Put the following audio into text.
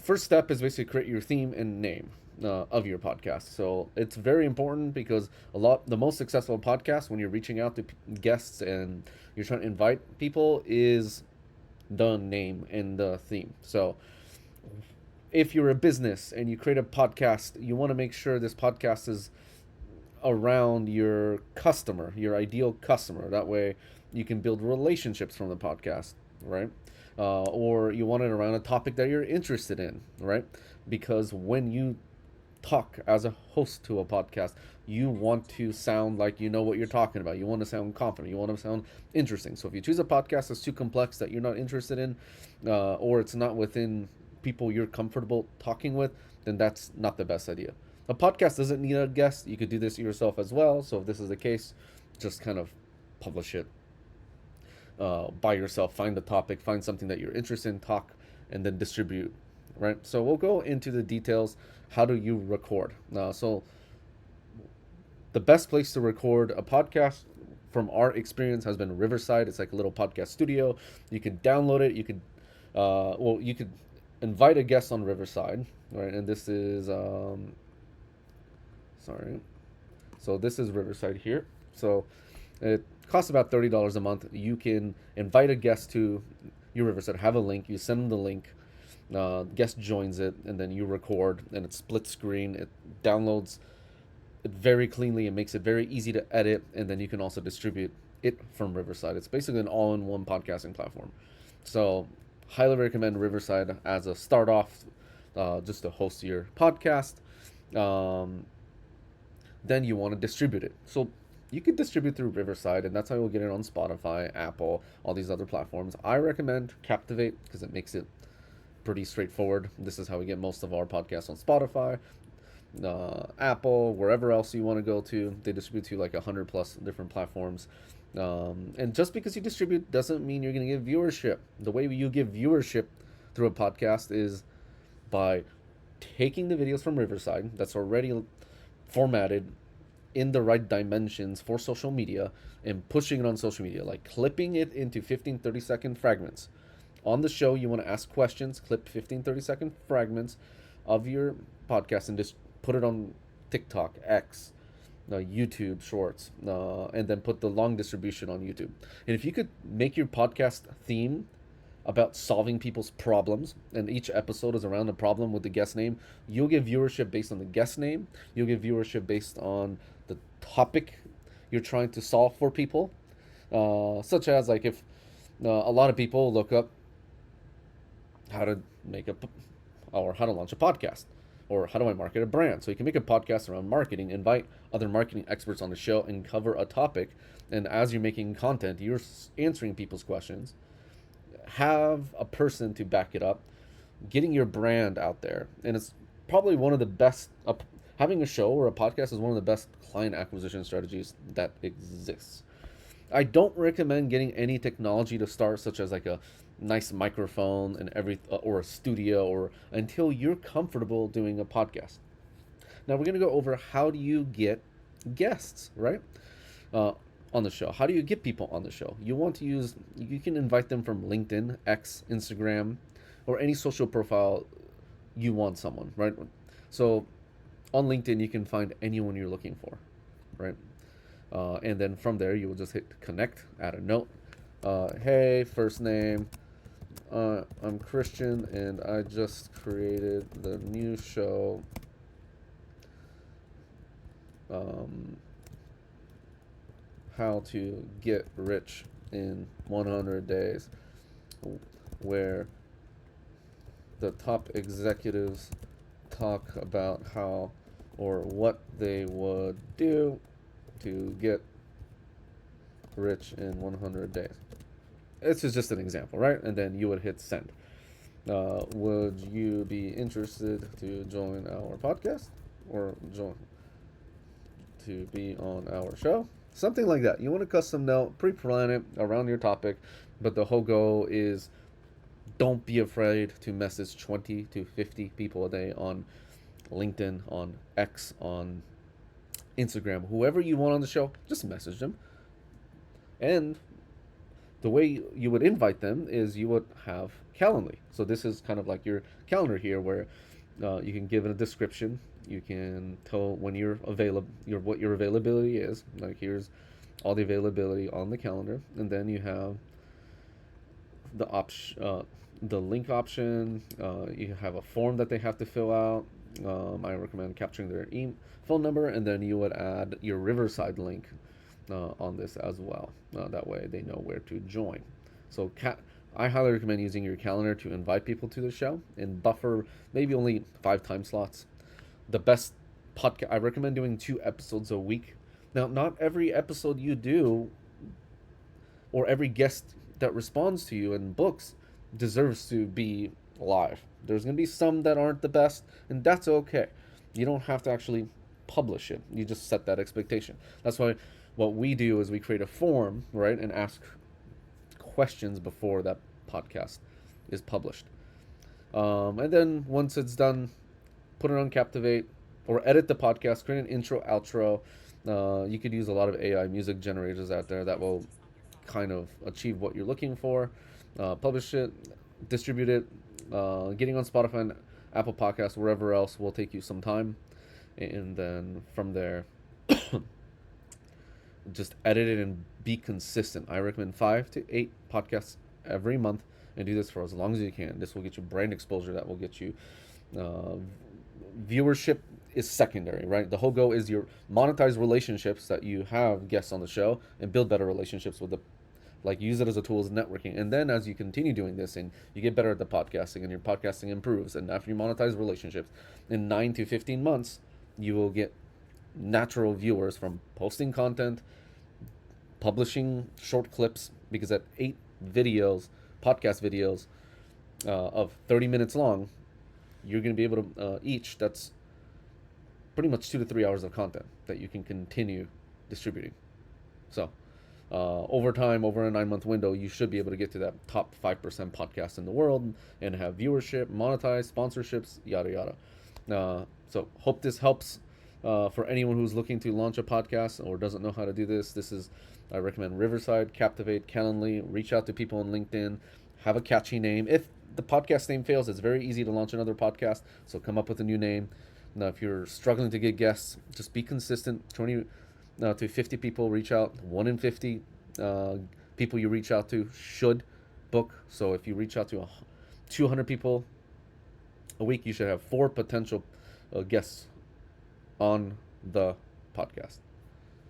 first step is basically create your theme and name of your podcast. So it's very important because the most successful podcasts when you're reaching out to guests and you're trying to invite people is the name and the theme. So if you're a business and you create a podcast, you want to make sure this podcast is around your customer, your ideal customer. That way you can build relationships from the podcast, right? Or you want it around a topic that you're interested in, right? Because when you talk as a host to a podcast, you want to sound like you know what you're talking about. You want to sound confident. You want to sound interesting. So if you choose a podcast that's too complex that you're not interested in, or it's not within people you're comfortable talking with, then that's not the best idea. A podcast doesn't need a guest. You could do this yourself as well. So if this is the case, just kind of publish it by yourself. Find the topic, find something that you're interested in, talk, and then distribute. Right. So we'll go into the details. How do you record? So the best place to record a podcast from our experience has been Riverside. It's like a little podcast studio. You can download it. You could invite a guest on Riverside, right? And this is sorry. So this is Riverside here. So it costs about $30 a month. You can invite a guest to your Riverside. Have a link. You send them the link. Guest joins it, and then you record, and it's split screen. It downloads it very cleanly. It makes it very easy to edit, and then you can also distribute it from Riverside. It's basically an all-in-one podcasting platform. So, highly recommend Riverside as a start off, just to host your podcast. Um, then you want to distribute it. So you can distribute through Riverside, and that's how you'll get it on Spotify, Apple, all these other platforms. I recommend Captivate because it makes it pretty straightforward. This is how we get most of our podcasts on Spotify, Apple, wherever else you want to go to. They distribute to like 100 plus different platforms. And just because you distribute doesn't mean you're going to get viewership. The way you give viewership through a podcast is by taking the videos from Riverside that's already formatted in the right dimensions for social media and pushing it on social media, like clipping it into 15, 30-second fragments. On the show, you want to ask questions, clip 15, 30-second fragments of your podcast and just put it on TikTok, X, YouTube Shorts, and then put the long distribution on YouTube. And if you could make your podcast theme about solving people's problems, and each episode is around a problem with the guest name, you'll get viewership based on the guest name. You'll get viewership based on the topic you're trying to solve for people, such as like if a lot of people look up how to make a or how to launch a podcast or how do I market a brand. So you can make a podcast around marketing, invite other marketing experts on the show and cover a topic, and as you're making content you're answering people's questions, have a person to back it up, getting your brand out there. And it's probably one of the best having a show or a podcast is one of the best client acquisition strategies that exists. I don't recommend getting any technology to start, such as like a nice microphone and or a studio, or until you're comfortable doing a podcast. Now we're gonna go over how do you get guests, right? Uh, on the show. How do you get people on the show? You can invite them from LinkedIn, X, Instagram, or any social profile you want someone, right? So on LinkedIn, you can find anyone you're looking for, right? And then from there, you will just hit connect, add a note. Hey, first name, I'm Christian, and I just created the new show. How to get rich in 100 days, where the top executives talk about how or what they would do to get rich in 100 days. This is just an example, right? And then you would hit send. Would you be interested to join our podcast or join to be on our show? Something like that. You want a custom note, pre-plan it around your topic, but the whole goal is don't be afraid to message 20 to 50 people a day on LinkedIn, on X, on Instagram. Whoever you want on the show, just message them. And The way you would invite them is you would have Calendly. So this is kind of like your calendar here, where you can give it a description. You can tell when you're available, what your availability is. Like here's all the availability on the calendar, and then you have the option, the link option. You have a form that they have to fill out. I recommend capturing their phone number, and then you would add your Riverside link on this as well. That way they know where to join. So I highly recommend using your calendar to invite people to the show and buffer maybe only 5 time slots. The best podcast, I recommend doing 2 episodes a week. Now, not every episode you do or every guest that responds to you and books deserves to be live. There's going to be some that aren't the best, and that's okay. You don't have to actually publish it. You just set that expectation. That's why what we do is we create a form, right, and ask questions before that podcast is published. And then once it's done, put it on Captivate or edit the podcast, create an intro, outro. You could use a lot of AI music generators out there that will kind of achieve what you're looking for. Publish it, distribute it. Getting on Spotify and Apple Podcasts, wherever else, will take you some time. And then from there, just edit it and be consistent. I recommend 5 to 8 podcasts every month, and do this for as long as you can. This will get you brand exposure. That will get you uh, viewership is secondary, right? The whole goal is your monetize relationships that you have guests on the show and build better relationships with the, like, use it as a tool as networking. And then as you continue doing this and you get better at the podcasting and your podcasting improves, and after you monetize relationships in 9 to 15 months, you will get natural viewers from posting content, publishing short clips, because at 8 videos, podcast videos of 30 minutes long, you're going to be able to each, that's pretty much 2 to 3 hours of content that you can continue distributing. So over time, over a 9 month window, you should be able to get to that top 5% podcast in the world and have viewership, monetize, sponsorships, yada yada. So hope this helps for anyone who's looking to launch a podcast or doesn't know how to do this. I recommend Riverside, Captivate, Calendly. Reach out to people on LinkedIn. Have a catchy name. If the podcast name fails, it's very easy to launch another podcast. So come up with a new name. Now, if you're struggling to get guests, just be consistent. 20 to 50 people reach out. 1 in 50 people you reach out to should book. So if you reach out to 200 people a week, you should have 4 potential guests on the podcast.